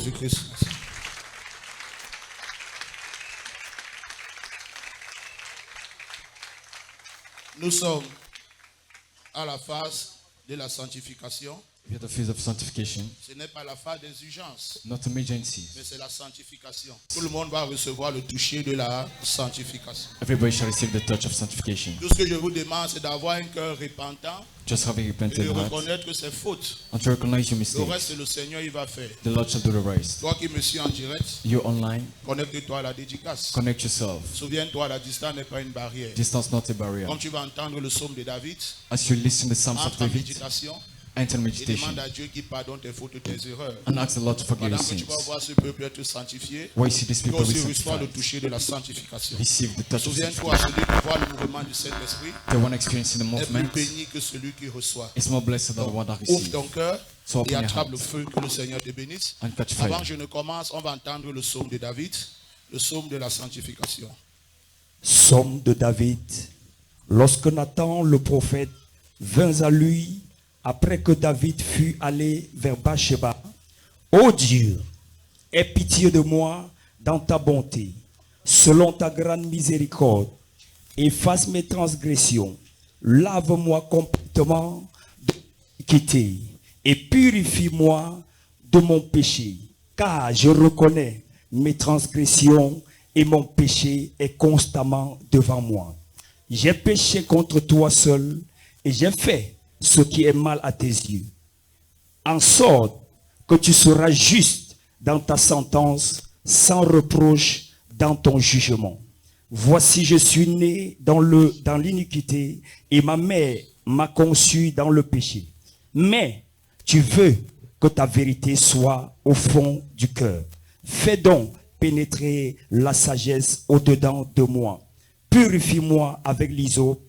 Jésus-Christ. Nous sommes à la phase de la sanctification. We are the phase of sanctification, Ce n'est pas la phase des urgences, not emergencies. mais c'est la sanctification. Tout le monde va recevoir le toucher de la sanctification. Everybody shall receive the touch of sanctification. Tout ce que je vous demande, c'est d'avoir un cœur repentant Just having a et repentant de heart reconnaître que c'est faute. and to recognize your Le mistakes. reste, le Seigneur, il va faire. The Lord shall do the rest. Toi qui me suis en direct, You online, connecte-toi à la dédicace. connect yourself. Souviens-toi, la distance n'est pas une barrière. Distance not a barrier. Comme tu vas entendre le psaume de David, As you listen to the Psalms of entre en David, méditation enter et meditation demande à Dieu qu'il pardonne tes fautes et tes erreurs. and ask the Lord to forgive your Pendant que tu sins. vas voir ce peuple être sanctifié, Why you see these tu people vas be aussi recevoir le sanctified? toucher de la sanctification. Receive the touch of Souviens-toi, sanctification. celui qui voit le mouvement du Saint-Esprit The one experiencing the est plus movement béni que celui qui reçoit. is more blessed than the one that Ouvre receives. ton cœur So open et your attrape heart le feu, que le Seigneur te bénisse. and catch Avant fire. que je ne commence, on va entendre le psaume de David, le psaume de la sanctification. Psaume de David. Lorsque Nathan le prophète vint à lui, après que David fut allé vers Bathsheba, ô Dieu, aie pitié de moi dans ta bonté, selon ta grande miséricorde, efface mes transgressions, lave-moi complètement de l'iniquité et purifie-moi de mon péché, car je reconnais mes transgressions et mon péché est constamment devant moi. J'ai péché contre toi seul et j'ai fait ce qui est mal à tes yeux. En sorte que tu seras juste dans ta sentence, sans reproche dans ton jugement. Voici, je suis né dans l'iniquité et ma mère m'a conçu dans le péché. Mais tu veux que ta vérité soit au fond du cœur. Fais donc pénétrer la sagesse au-dedans de moi. Purifie-moi avec l'hysope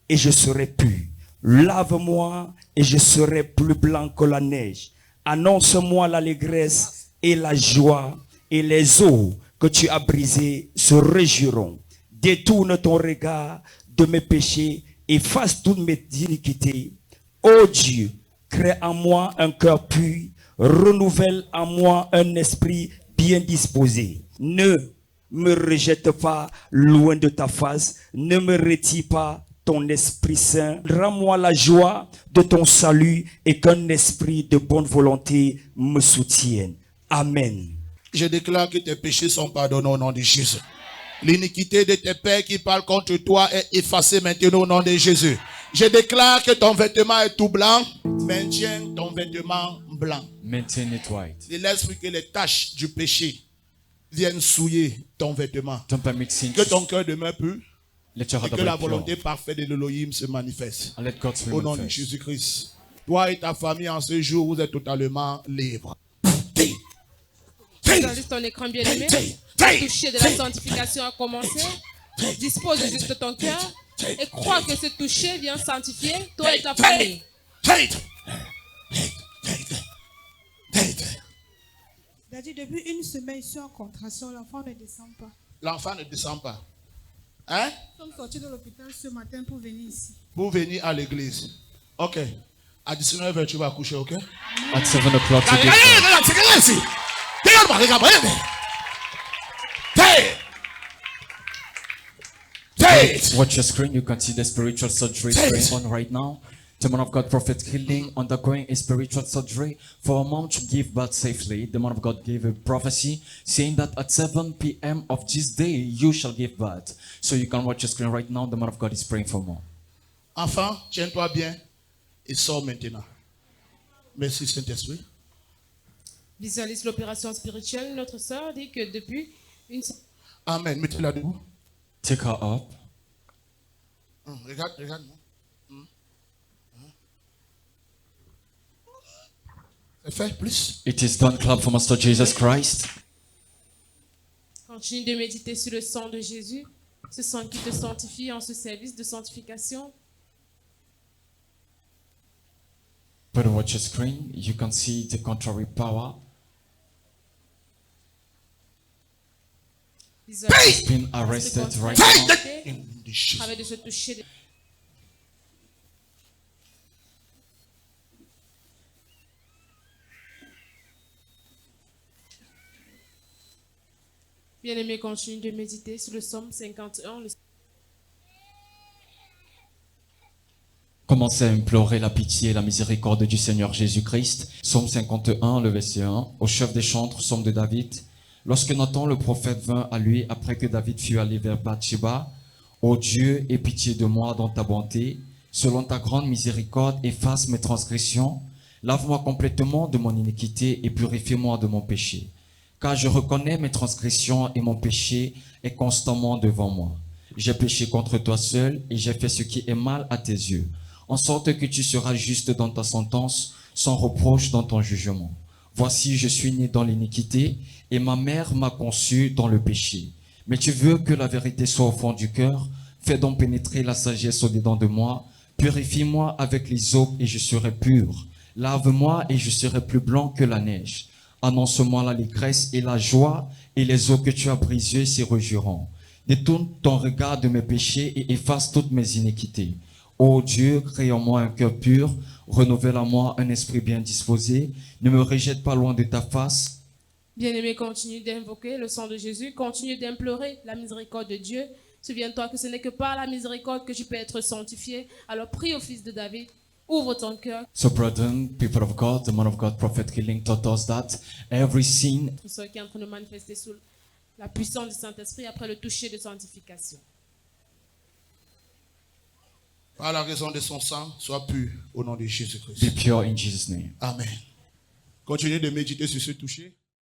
et je serai pur. Lave-moi et je serai plus blanc que la neige. Annonce-moi l'allégresse et la joie, et les eaux que tu as brisées se réjouiront. Détourne ton regard de mes péchés, efface toutes mes iniquités. Ô Dieu, crée en moi un cœur pur, renouvelle en moi un esprit bien disposé. Ne me rejette pas loin de ta face, ne me retire pas ton Esprit Saint. Rends-moi la joie de ton salut et qu'un esprit de bonne volonté me soutienne. Amen. Je déclare que tes péchés sont pardonnés au nom de Jésus. L'iniquité de tes pères qui parlent contre toi est effacée maintenant au nom de Jésus. Je déclare que ton vêtement est tout blanc. Maintiens ton vêtement blanc. Maintain it white. Ne laisse plus que les taches du péché viennent souiller ton vêtement. Don't permit sin Que ton to cœur demeure pur let your et heart que la be pure. volonté parfaite de l'Élohim se manifeste. And let God's will Au nom de manifest. Jésus-Christ. Toi et ta famille en ce jour, vous êtes totalement libres. Visualise ton écran bien aimé. Le toucher de la sanctification a commencé. Dispose juste ton cœur et crois que ce toucher vient sanctifier toi et ta famille. Il a dit depuis une semaine, je suis en contraction, l'enfant ne descend pas. L'enfant ne descend pas. Hein? Nous sommes sortis de l'hôpital ce matin pour venir ici. Pour venir à l'église. Ok. À 19h, tu vas coucher, ok? At 7 o'clock Regarde, today. regarde, regarde ici. Regarde-moi, regarde-moi, regarde. Watch your screen. You can see the spiritual surgery going on right now. The man of God, Prophet Healing, undergoing a spiritual surgery for a mom to give birth safely. The man of God gave a prophecy saying that at 7 p.m. of this day, you shall give birth. So you can watch your screen right now. The man of God is praying for more. Enfant, tiens-toi bien et sors maintenant. Merci Saint-Esprit. Visualise l'opération spirituelle. Notre sœur dit que depuis une semaine. Amen. Mettez-la debout. Take her up. Regarde, regarde. C'est fait, plus. It is done. Clap for Master Jesus Christ. Continue de méditer sur le sang de Jésus, ce sang qui te sanctifie en ce service de sanctification. But on watch your screen, you can see the contrary power. Visualise Been arrested right now. now. Travail de se toucher. Bien-aimé, continue de méditer sur le psaume 51. Commencez à implorer la pitié et la miséricorde du Seigneur Jésus-Christ. Psaume 51, le verset 1. Au chef des chantres, psaume de David. Lorsque Nathan le prophète vint à lui après que David fut allé vers Bathsheba, ô Dieu, aie pitié de moi dans ta bonté. Selon ta grande miséricorde, efface mes transgressions. Lave-moi complètement de mon iniquité et purifie-moi de mon péché. Car je reconnais mes transgressions et mon péché est constamment devant moi. J'ai péché contre toi seul et j'ai fait ce qui est mal à tes yeux, en sorte que tu seras juste dans ta sentence, sans reproche dans ton jugement. Voici, je suis né dans l'iniquité et ma mère m'a conçu dans le péché. Mais tu veux que la vérité soit au fond du cœur, fais donc pénétrer la sagesse au-dedans de moi, purifie-moi avec l'hysope et je serai pur. Lave-moi et je serai plus blanc que la neige. Annonce-moi l'allégresse et la joie, et les eaux que tu as brisées s'y réjouiront. Détourne ton regard de mes péchés et efface toutes mes iniquités. Ô Dieu, crée en moi un cœur pur, renouvelle en moi un esprit bien disposé. Ne me rejette pas loin de ta face. Bien-aimé, continue d'invoquer le sang de Jésus, continue d'implorer la miséricorde de Dieu. Souviens-toi que ce n'est que par la miséricorde que tu peux être sanctifié. Alors prie au Fils de David, ouvre ton cœur. So, brethren, people of God, the man of God, Prophet Killing, taught us that every sin Pour ceux qui sont en train de manifester sous la puissance du Saint-Esprit après le toucher de sanctification. Par la raison de son sang, sois pur au nom de be Jésus-Christ. pure in Jesus' name. Amen. Continuez de méditer sur ce toucher.